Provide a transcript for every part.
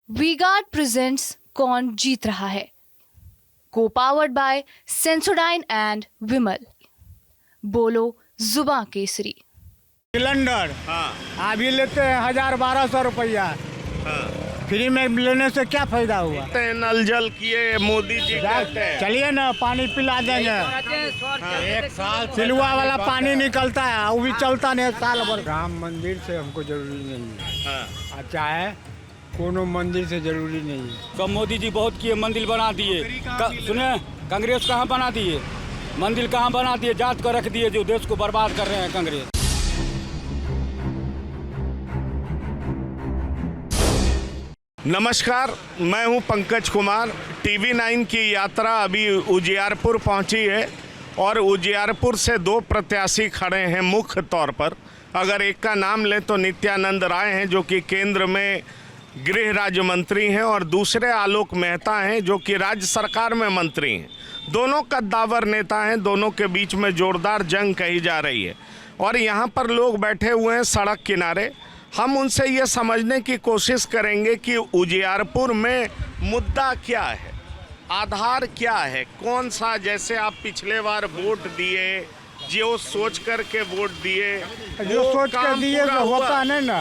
V-Guard presents कौन जीत रहा है, को पावर्ड बाय सेंसोडाइन एंड विमल। बोलो जुबां केसरी। सिलेंडर हाँ अभी लेते हैं 1,000-1,200 रुपया। हाँ फ्री में लेने से क्या फायदा हुआ? कहते हैं नल जल किए मोदी जी कहते हैं। चलिए ना, पानी पिला देंगे। एक साल सिलवा वाला पानी निकलता है, वो भी चलता नहीं साल भर। राम मंदिर से हमको जरूरी नहीं है, हाँ चाहे कोनो मंदिर से जरूरी नहीं है। तो मोदी जी बहुत किए, मंदिर बना दिए। सुने, कांग्रेस कहाँ बना दिए, मंदिर कहाँ बना दिए, जात को रख दिए, जो देश को बर्बाद कर रहे हैं कांग्रेस। नमस्कार, मैं हूं पंकज कुमार। टीवी 9 की यात्रा अभी उजियारपुर पहुंची है और उजियारपुर से दो प्रत्याशी खड़े हैं मुख्य तौर पर। अगर एक का नाम लें तो नित्यानंद राय हैं जो कि केंद्र में गृह राज्य मंत्री हैं और दूसरे आलोक मेहता हैं जो कि राज्य सरकार में मंत्री हैं। दोनों कद्दावर नेता हैं, दोनों के बीच में जोरदार जंग कही जा रही है और यहाँ पर लोग बैठे हुए हैं सड़क किनारे। हम उनसे ये समझने की कोशिश करेंगे कि उजियारपुर में मुद्दा क्या है, आधार क्या है, कौन सा। जैसे आप पिछले बार वोट दिए, जो सोच कर के वोट दिए, जो वो सोच कर काम दिए पूरा तो हुआ? होता नहीं ना,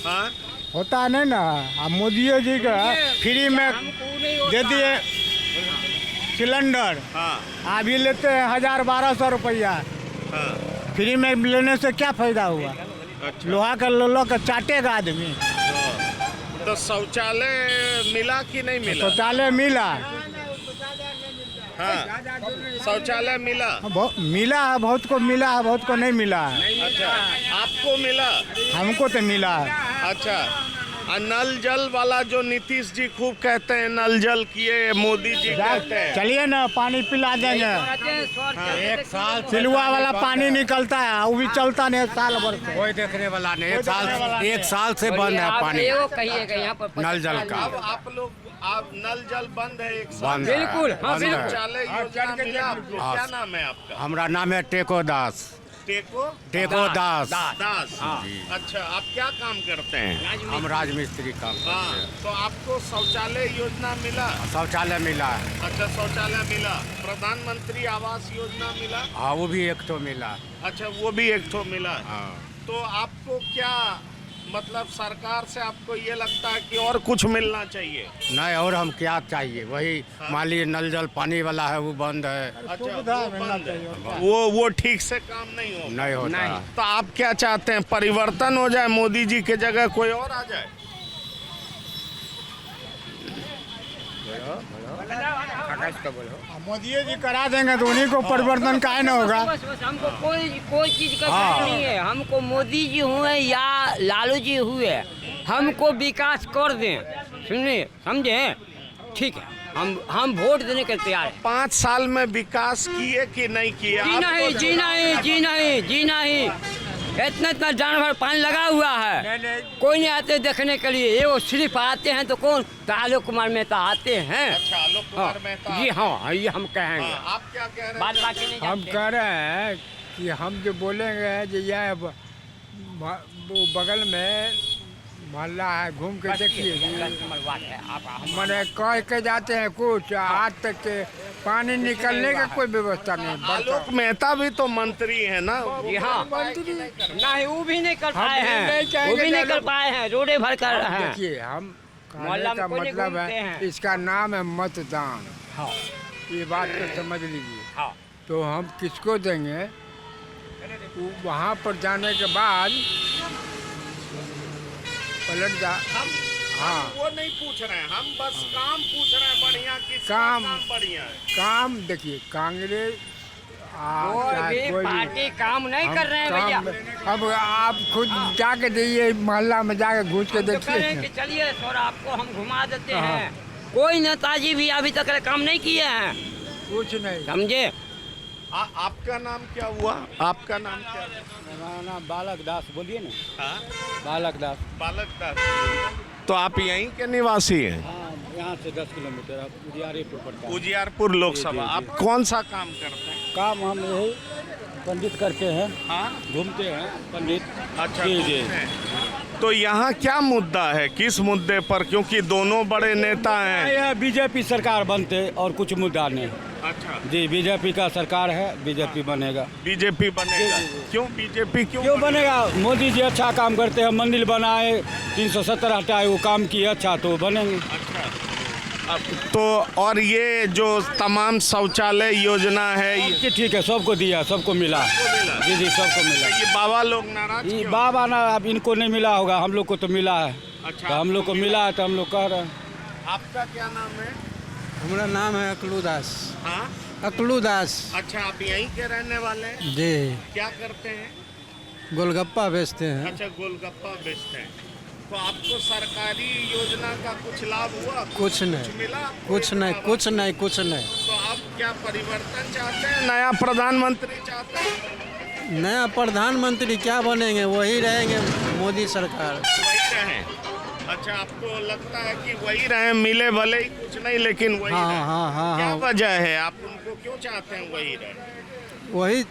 हाँ? होता नहीं ना। अब मोदी जी का फ्री में दे दिए सिलेंडर, हाँ अभी लेते हैं 1,000-1,200 रुपया। हाँ फ्री में लेने से क्या फायदा हुआ? अच्छा। लोहा का लो का चाटेगा आदमी। तो शौचालय मिला कि नहीं मिला? शौचालय मिला, हाँ शौचालय मिला। मिला है, बहुत को मिला है, बहुत को नहीं मिला है। अच्छा, आपको मिला? हमको तो मिला है। अच्छा, और नल जल वाला जो नीतीश जी खूब कहते हैं, नल जल किए मोदी जी कहते हैं। चलिए ना, पानी पिला देंगे। एक साल सिलवा वाला पानी निकलता है, वो भी चलता नहीं साल भर से। कोई देखने वाला नहीं। एक साल से बंद है पानी, नल जल का। अब आप नल जल बंद है एक साल। बंद है, बिल्कुल, हाँ, बंद है। शौचालय योजना मिला आपको? हाँ। क्या नाम है आपका? हमारा नाम है टेको दास। टेको दास। दास। हाँ। अच्छा, आप क्या काम करते हैं? हम राजमिस्त्री काम करते हाँ, हैं। तो आपको शौचालय योजना मिला? शौचालय मिला है। अच्छा, शौचालय मिला। प्रधानमंत्री आवास योजना मिला? हाँ, वो भी एक तो मिला। अच्छा, वो भी एक ठो मिला। हाँ। तो आपको क्या मतलब सरकार से आपको ये लगता है कि और कुछ मिलना चाहिए? नहीं, और हम क्या चाहिए, वही मान लीजिए नल जल पानी वाला है वो बंद है। अच्छा, सुविधा वो मिलना बंद है। चाहिए। वो ठीक से काम नहीं हो? नहीं होता। तो आप क्या चाहते हैं, परिवर्तन हो जाए, मोदी जी के जगह कोई और आ जाए? मोदी जी करा देंगे तो उन्हीं को परिवर्तन काहे न होगा? बस हमको कोई चीज का जरूरत नहीं है। हमको मोदी जी हुए या लालू जी हुए, हमको विकास कर दें, सुनिए, समझे? ठीक है, हम वोट देने के तैयार हैं। 5 साल में विकास किए कि नहीं किए? जी आपको नहीं, जी नहीं, जी नहीं, जी नहीं। इतना जानवर पानी लगा हुआ है, कोई नहीं आते देखने के लिए। ये वो सिर्फ आते हैं तो कौन? तो आलोक कुमार मेहता आते हैं। अच्छा, आलोक कुमार मेहता। जी हाँ, ये हम कहेंगे। हाँ, आप क्या कह रहे बात हैं? बाकी नहीं हम जानते। कह रहे हैं कि हम जो बोलेंगे जो यह वो बगल में मोहल्ला है, घूम के देखिए। मैंने कह के जाते हैं कुछ, आज तक के पानी निकलने का कोई व्यवस्था नहीं। आलोक मेहता भी तो मंत्री है ना? जी हाँ, नहीं वो भी नहीं कर हम पाए नहीं हैं, चाहेंगे वो भी नहीं ज्यादा। कर पाए हैं, रोडे भर कर रहे हैं। देखिए, हम मोहल्ला कहने में का कोई नहीं मतलब घूमते है, हैं। इसका नाम है मतदान। हाँ, ये बात को समझ लीजिए। हाँ। तो हम किसको देंगे? वहाँ पर जाने के बाद पलट जा। हम हाँ। वो नहीं पूछ रहे हैं, हम बस काम पूछ रहे हैं। बढ़िया किसका काम। काम बढ़िया है? काम देखिए, कांग्रेस और चाहे भी कोई भी, पार्टी काम नहीं हम कर रहे हैं भैया। अब आप खुद जाके देखिए, मोहल्ला में जाके घुस के हम तो कह रहे हैं कि देखिए। चलिए सर, आपको हम घुमा देते हाँ। हैं। कोई नेताजी भी अभी तक काम नहीं किए हैं, कुछ नहीं। समझे? आपका नाम क्या हुआ? आपका नाम क्या है? मेरा नाम बालक दास। बोलिए ना, हाँ? बालक दास। बालक दास। तो आप यहीं के निवासी हैं? हाँ, यहाँ से 10 किलोमीटर उजियारपुर पड़ता है। उजियारपुर लोकसभा। आप कौन सा काम करते हैं? काम हम यही पंडित करते हैं, हाँ, घूमते हैं पंडित। अच्छा, जी जी। घूमते हैं। तो यहाँ क्या मुद्दा है, किस मुद्दे पर, क्योंकि दोनों बड़े नेता हैं। यह बीजेपी सरकार बनते और कुछ मुद्दा नहीं। अच्छा, जी बीजेपी का सरकार है, बीजेपी बनेगा। बीजेपी बनेगा। क्यों बीजेपी क्यों बनेगा? मोदी जी अच्छा काम करते हैं, मंदिर बनाए, 370 हटाए, वो काम किए अच्छा, तो बनेंगे। तो और ये जो तमाम शौचालय योजना है ये ठीक है, सबको दिया, सबको मिला। जी जी सबको मिला। ये बाबा लोग नाराज ये क्यों? बाबा ना, अब इनको नहीं मिला होगा, हम लोग को तो मिला है। अच्छा, तो हम लोग को मिला है तो हम लोग कह रहे हैं। आपका क्या नाम है? हमारा नाम है अकलू दास। हाँ, अकलू दास। अच्छा, आप यहीं के रहने वाले हैं? जी, क्या करते हैं? गोलगप्पा बेचते हैं। अच्छा, गोलगप्पा बेचते हैं। तो आपको सरकारी योजना का कुछ लाभ हुआ? कुछ नहीं, मिला? कुछ नहीं, कुछ नहीं, कुछ नहीं। तो आप क्या परिवर्तन चाहते हैं, नया प्रधानमंत्री चाहते हैं? नया प्रधानमंत्री क्या बनेंगे, वही रहेंगे मोदी सरकार। वही रहे। अच्छा, आपको लगता है कि वही रहे, मिले भले ही कुछ नहीं लेकिन वही हाँ, रहे। हाँ, हाँ, क्या हाँ। वजह है, आप उनको क्यों चाहते हैं वही रहे? वही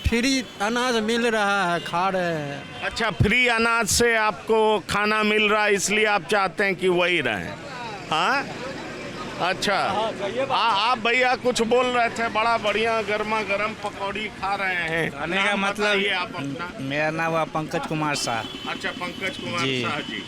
फ्री अनाज मिल रहा है, खा रहे हैं। अच्छा, फ्री अनाज से आपको खाना मिल रहा है, इसलिए आप चाहते हैं कि वही रहे। हाँ, अच्छा। आप भैया कुछ बोल रहे थे, बड़ा बढ़िया गर्मा गर्म पकौड़ी खा रहे हैं। कहने का नाम मतलब बताइए आप अपना। मेरा नाम है पंकज कुमार शाह। अच्छा, पंकज कुमार जी। शाह जी।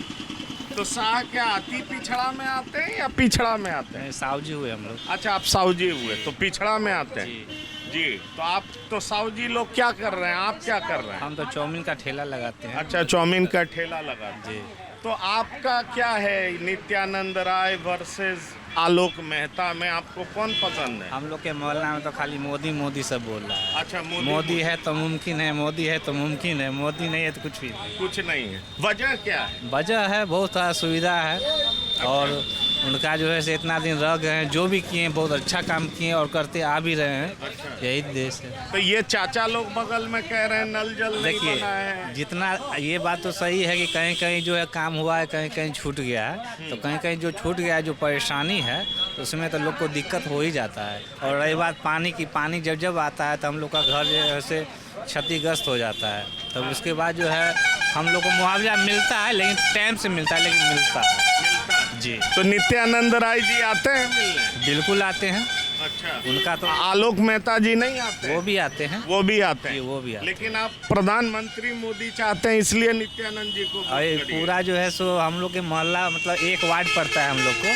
तो शाह क्या अति पिछड़ा में आते हैं या पिछड़ा में आते हैं? साहू जी हुए हम लोग। अच्छा, आप साहू जी हुए तो पिछड़ा में आते हैं। जी, तो आप तो साहू जी लोग क्या कर रहे हैं, आप क्या कर रहे हैं? हम तो चाउमीन का ठेला लगाते हैं। अच्छा, चाउमीन का ठेला लगाते हैं। जी। तो आपका क्या है, नित्यानंद राय वर्सेस आलोक मेहता में आपको कौन पसंद है? हम लोग के मोहल्ला में तो खाली मोदी मोदी सब बोल रहा है। अच्छा, मोदी है तो मुमकिन है, मोदी है तो मुमकिन है, मोदी नहीं है तो कुछ भी नहीं। कुछ नहीं है। वजह क्या है? वजह है बहुत सारा सुविधा है, और उनका जो है से इतना दिन रह गए हैं, जो भी किए हैं बहुत अच्छा काम किए और करते आ भी रहे हैं। अच्छा। यही देश है। तो ये चाचा लोग बगल में कह रहे हैं नल जल नहीं देखिए, बना है। जितना ये बात तो सही है कि कहीं कहीं जो है काम हुआ है, कहीं कहीं छूट गया है। तो कहीं कहीं जो छूट गया है, जो परेशानी है, उसमें तो लोग को दिक्कत हो ही जाता है। और रही बात पानी की, पानी जब जब आता है तो हम लोग का घर जो है से क्षतिग्रस्त हो जाता है। तब उसके बाद जो है हम लोग को मुआवजा मिलता है, लेकिन टाइम से मिलता है, लेकिन मिलता है। जी। तो नित्यानंद राय जी आते हैं मिलने? बिल्कुल आते हैं। अच्छा, उनका तो आलोक मेहता जी नहीं आते? वो भी आते हैं। वो भी आते जी, हैं। वो भी आते हैं। लेकिन आप प्रधानमंत्री मोदी चाहते हैं, इसलिए नित्यानंद जी को और ये वोट करिए। पूरा जो है सो हम लोग के मोहल्ला मतलब एक वार्ड पड़ता है हम लोग को।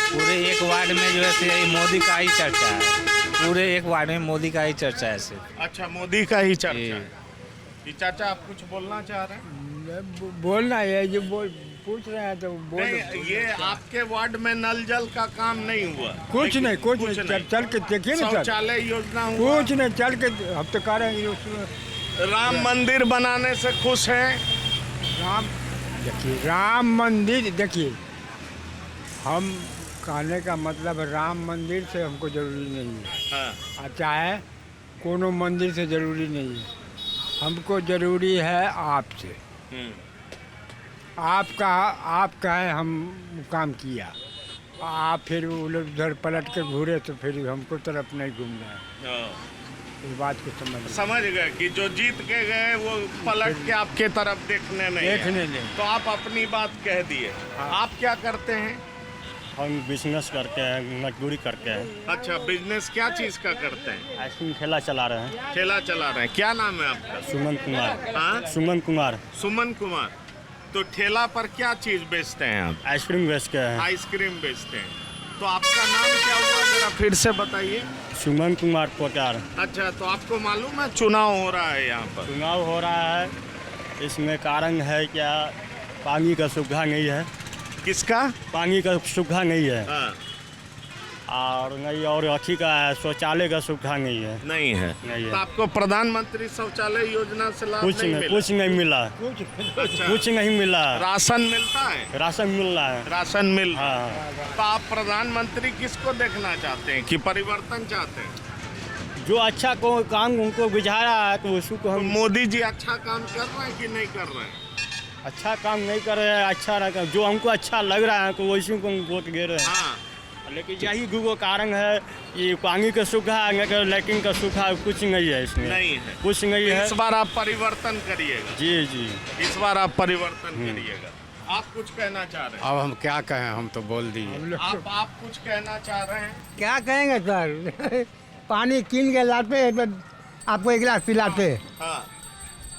पूरे एक वार्ड में जो है से यही मोदी का ही चर्चा है। पूरे एक वार्ड में मोदी का ही चर्चा है सिर्फ। अच्छा, मोदी का ही चर्चा जी। है। ये चाचा आप कुछ बोलना चाह रहे हैं? बोलना है, जो पूछ रहे हैं तो बोल। नहीं, ये आपके वार्ड में नल जल का काम नहीं हुआ? कुछ नहीं, कुछ नहीं। चल के देखिए ना सर, शौचालय योजना हुआ? कुछ नहीं। चल के हम तो कह रहे हैं उसमें राम मंदिर बनाने से खुश हैं? देखिए, राम मंदिर, देखिए, हम कहने का मतलब राम मंदिर से हमको जरूरी नहीं है। हाँ। चाहे कोनो मंदिर से जरूरी नहीं है, हमको जरूरी है आपसे। आप कहे हम काम किया, आप फिर उधर पलट के घूरे तो फिर हमको तरफ नहीं घूमना है। इस बात को समझ गए कि जो जीत के गए वो पलट के आपके तरफ देखने नहीं नहीं। तो आप अपनी बात कह दिए। आप क्या करते हैं? हम बिजनेस करते हैं, मजदूरी करते हैं। अच्छा, बिजनेस क्या चीज का करते हैं? आइसक्रीम ठेला चला रहे हैं। ठेला चला रहे हैं। क्या नाम है आपका? सुमन कुमार। हाँ? सुमन कुमार। सुमन कुमार। तो ठेला पर क्या चीज बेचते हैं आप? आइसक्रीम बेचते हैं। आइसक्रीम बेचते हैं। तो आपका नाम क्या हुआ, जरा फिर से बताइए। सुमन कुमार पोटार। अच्छा, तो आपको मालूम है चुनाव हो रहा है यहाँ पर? चुनाव हो रहा है, इसमें कारण है क्या, पानी का सुविधा नहीं है। किसका? पानी का सुविधा नहीं है। हाँ। और नहीं, और अथी का है, शौचालय का सुविधा नहीं है। नहीं है। नहीं है। तो आपको प्रधानमंत्री शौचालय योजना से लाभ कुछ नहीं नहीं, मिला? कुछ नहीं मिला। अच्छा। कुछ नहीं मिला। राशन मिलता है? राशन मिल रहा है। राशन मिल रहा है। हाँ, तो आप प्रधानमंत्री किसको देखना चाहते हैं कि परिवर्तन चाहते हैं? जो अच्छा को काम उनको बुझा रहा है तो उसको तो हम मोदी जी अच्छा काम कर रहे हैं कि नहीं कर रहे हैं? अच्छा काम नहीं कर रहे हैं। अच्छा रहा, जो हमको अच्छा लग रहा है तो वैसे को हम वोट दे रहे हैं। हाँ। लेकिन यही गो कारण है ये पानी का सूखा लेकिन का सूखा कुछ नहीं है इसमें, नहीं है कुछ नहीं है। इस बार आप परिवर्तन करिएगा। जी जी, इस बार आप परिवर्तन करिएगा। आप कुछ कहना चाह रहे हैं? अब हम क्या कहें, हम तो बोल दिए। आप कुछ कहना चाह रहे हैं? क्या कहेंगे सर पानी कीन के लाते हैं तो आपको एक गिलास पिलाते हैं। हाँ,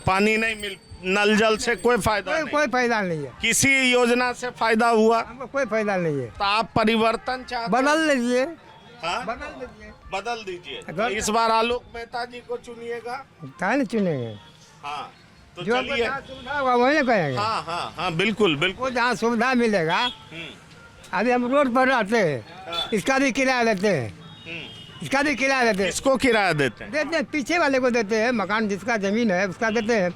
पानी नहीं मिल, नल जल से कोई फायदा नहीं। कोई फायदा नहीं है, किसी योजना से फायदा हुआ? हमको कोई फायदा नहीं है। तो आप परिवर्तन चाहते हैं? बदल लीजिए, हाँ? बदल दीजिए। बदल दीजिए। तो अगर- इस बार आलोक मेहता जी को चुनिएगा। क्या नहीं चुनेंगे, हाँ, तो जो चलिए। जहाँ सुविधा होगा वही ना कहेंगे। हाँ हाँ हाँ, बिल्कुल बिल्कुल। वो जहाँ सुविधा मिलेगा, अभी हम रोड पर रहते हैं, इसका भी किराया लेते हैं, इसका भी किराया लेते हैं। किसको किराया देते हैं? देते हैं, पीछे वाले को देते हैं, मकान जिसका जमीन है उसका देते हैं,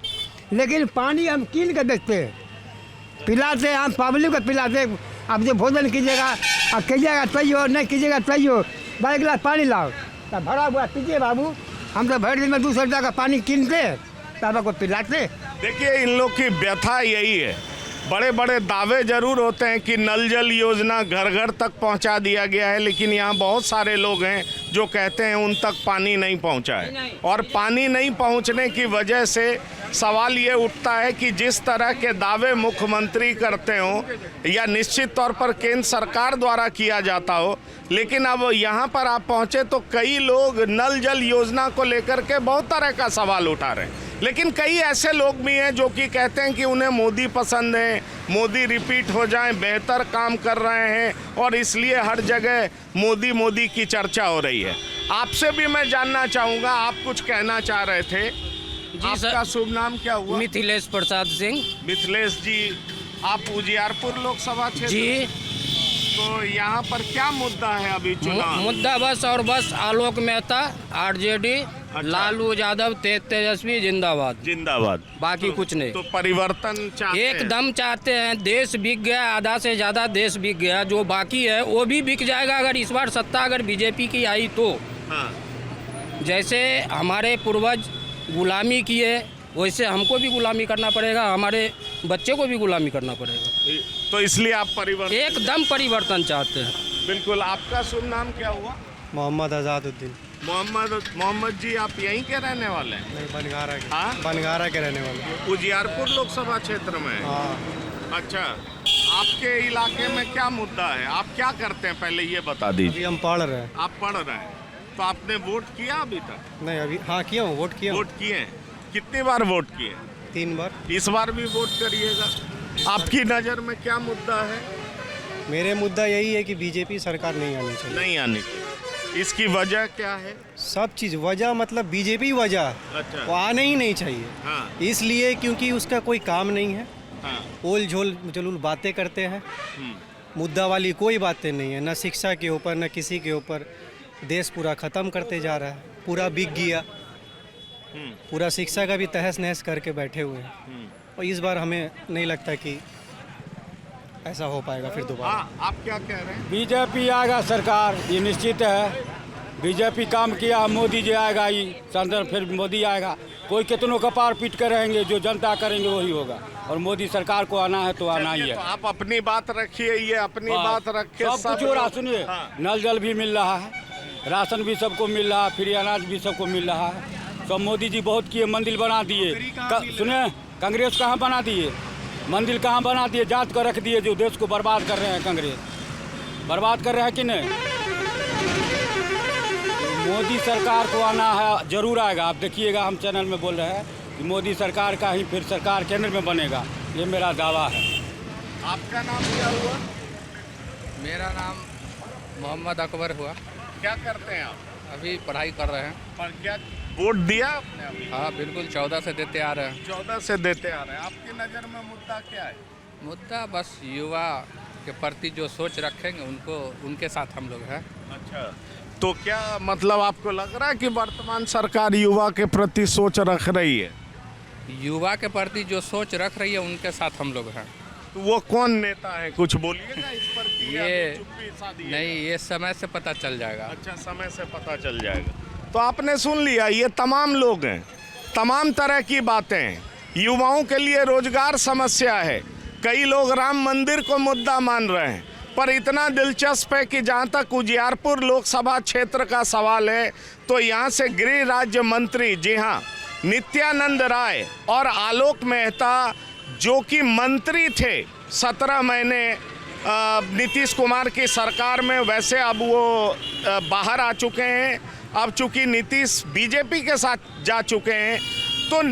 लेकिन पानी हम कीन के बेचते हैं, पिलाते हैं, हम पब्लिक को पिलाते हैं। अब जो भोजन कीजिएगा, अब कीजिएगा तैयो, नहीं कीजिएगा तैयो, 12 गिलास पानी लाओ, तब भरा हुआ पीजिए बाबू। हम तो भर दिन में 200 रुपया का पानी कीनते हैं, तब आपको पिलाते। देखिए, इन लोग की व्यथा यही है। बड़े बड़े दावे जरूर होते हैं कि नल जल योजना घर घर तक पहुंचा दिया गया है, लेकिन यहाँ बहुत सारे लोग हैं जो कहते हैं उन तक पानी नहीं पहुंचा है। और पानी नहीं पहुंचने की वजह से सवाल ये उठता है कि जिस तरह के दावे मुख्यमंत्री करते हों या निश्चित तौर पर केंद्र सरकार द्वारा किया जाता हो, लेकिन अब यहाँ पर आप पहुँचे तो कई लोग नल जल योजना को लेकर के बहुत तरह का सवाल उठा रहे हैं। लेकिन कई ऐसे लोग भी हैं जो कि कहते हैं कि उन्हें मोदी पसंद है, मोदी रिपीट हो जाएं, बेहतर काम कर रहे हैं और इसलिए हर जगह मोदी मोदी की चर्चा हो रही है। आपसे भी मैं जानना चाहूँगा, आप कुछ कहना चाह रहे थे। आपका शुभ नाम क्या हुआ? मिथिलेश प्रसाद सिंह मिथिलेश जी, आप उजियारपुर लोकसभा क्षेत्र जी। तो यहाँ पर क्या मुद्दा है अभी चुनाव? मुद्दा बस और बस आलोक मेहता, आरजेडी, लालू यादव, तेजस्वी जिंदाबाद, जिंदाबाद। बाकी कुछ नहीं। तो परिवर्तन चाहते हैं? एकदम चाहते हैं। देश बिक गया, आधा से ज़्यादा देश बिक गया, जो बाकी है वो भी बिक जाएगा अगर इस बार सत्ता अगर बीजेपी की आई तो। हाँ। जैसे हमारे पूर्वज गुलामी किए वैसे हमको भी गुलामी करना पड़ेगा, हमारे बच्चे को भी गुलामी करना पड़ेगा। तो इसलिए आप परिवर्तन? एकदम परिवर्तन चाहते हैं। बिल्कुल। आपका शुभ नाम क्या हुआ? मोहम्मद आज़ादुद्दीन। मोहम्मद जी, आप यहीं के रहने वाले हैं? नहीं, बनगारा के। हाँ? बनगारा के रहने वाले। उजियारपुर लोकसभा क्षेत्र में है? हाँ। अच्छा, आपके इलाके में क्या मुद्दा है? आप क्या करते हैं पहले ये बता दीजिए। अभी हम पढ़ रहे हैं। आप पढ़ रहे हैं, तो आपने वोट किया अभी तक? नहीं, अभी हाँ किया हूँ, वोट किया हूँ। वोट किए हैं? कितनी बार वोट किए? 3 बार। इस बार भी वोट करिएगा। आपकी नज़र में क्या मुद्दा है? मेरे मुद्दा यही है कि बीजेपी सरकार नहीं आनी चाहिए। नहीं आने की। इसकी वजह क्या है? सब चीज़ वजह मतलब बीजेपी वजह, अच्छा। वो आना ही नहीं चाहिए। हाँ। इसलिए क्योंकि उसका कोई काम नहीं है, हाँ। ओल झोल जलूल बातें करते हैं, मुद्दा वाली कोई बातें नहीं है, न शिक्षा के ऊपर न किसी के ऊपर। देश पूरा ख़त्म करते जा रहा है, पूरा बिक गया, पूरा शिक्षा का भी तहस नहस करके बैठे हुए हैं। और इस बार हमें नहीं लगता कि ऐसा हो पाएगा फिर दोबारा। आप क्या कह रहे हैं? बीजेपी आएगा सरकार, ये निश्चित है। बीजेपी काम किया, मोदी जी आएगा, ही संदर्भ फिर मोदी आएगा। कोई कितनों का पार पीट कर रहेंगे, जो जनता करेंगे वही होगा। और मोदी सरकार को आना है तो आना ही है। तो आप अपनी बात रखिए, ये अपनी बात रखे। सब कुछ हो रहा, सुनिए, हाँ। नल जल भी मिल रहा है, राशन भी सबको मिल रहा है, फ्री अनाज भी सबको मिल रहा है। सब मोदी जी बहुत किए, मंदिर बना दिए। सुनिए, कांग्रेस कहाँ बना दिए, मंदिर कहाँ बना दिए, जांच कर रख दिए। जो देश को बर्बाद कर रहे हैं, कांग्रेस बर्बाद कर रहे हैं कि नहीं। मोदी सरकार को आना है, जरूर आएगा। आप देखिएगा, हम चैनल में बोल रहे हैं कि मोदी सरकार का ही फिर सरकार केंद्र में बनेगा, ये मेरा दावा है। आपका नाम क्या हुआ? मेरा नाम मोहम्मद अकबर हुआ। क्या करते हैं आप? अभी पढ़ाई कर रहे हैं। पर क्या वोट दिया आपने अभी? हाँ बिल्कुल, 14 से देते आ रहे हैं। 14 से देते आ रहे हैं। आपकी नज़र में मुद्दा क्या है? मुद्दा बस युवा के प्रति जो सोच रखेंगे उनको, उनके साथ हम लोग हैं। अच्छा, तो क्या मतलब आपको लग रहा है कि वर्तमान सरकार युवा के प्रति सोच रख रही है? युवा के प्रति जो सोच रख रही है उनके साथ हम लोग हैं। तो वो कौन नेता है, कुछ बोलिएगा इस पर कि या ये चुप्पी साधी है? नहीं, ये समय से पता चल जाएगा। अच्छा, समय से पता चल जाएगा। तो आपने सुन लिया, ये तमाम लोग हैं, तमाम तरह की बातें हैं। युवाओं के लिए रोजगार समस्या है, कई लोग राम मंदिर को मुद्दा मान रहे हैं, पर इतना दिलचस्प है कि जहां तक उजियारपुर लोकसभा क्षेत्र का सवाल है तो यहां से गृह राज्य मंत्री, जी हां, नित्यानंद राय और आलोक मेहता जो कि मंत्री थे 17 महीने नीतीश कुमार की सरकार में, वैसे अब वो बाहर आ चुके हैं। अब चूंकि नीतीश बीजेपी के साथ जा चुके हैं तो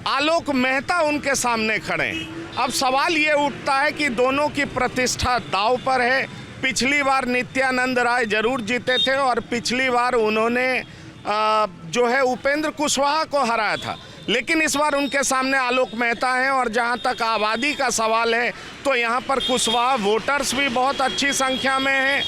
आलोक मेहता उनके सामने खड़े हैं। अब सवाल ये उठता है कि दोनों की प्रतिष्ठा दांव पर है। पिछली बार नित्यानंद राय जरूर जीते थे और पिछली बार उन्होंने जो है उपेंद्र कुशवाहा को हराया था, लेकिन इस बार उनके सामने आलोक मेहता हैं। और जहां तक आबादी का सवाल है तो यहां पर कुशवाहा वोटर्स भी बहुत अच्छी संख्या में हैं,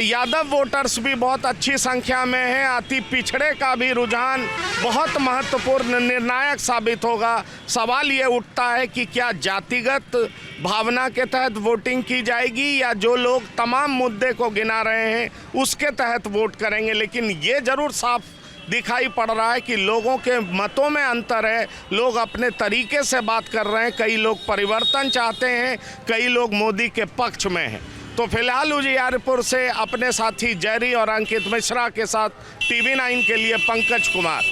यादव वोटर्स भी बहुत अच्छी संख्या में हैं। अति पिछड़े का भी रुझान बहुत महत्वपूर्ण निर्णायक साबित होगा। सवाल ये उठता है कि क्या जातिगत भावना के तहत वोटिंग की जाएगी या जो लोग तमाम मुद्दे को गिना रहे हैं उसके तहत वोट करेंगे। लेकिन ये ज़रूर साफ दिखाई पड़ रहा है कि लोगों के मतों में अंतर है, लोग अपने तरीके से बात कर रहे हैं। कई लोग परिवर्तन चाहते हैं, कई लोग मोदी के पक्ष में हैं। तो फिलहाल उजियारपुर से अपने साथी जयरी और अंकित मिश्रा के साथ TV9 के लिए पंकज कुमार।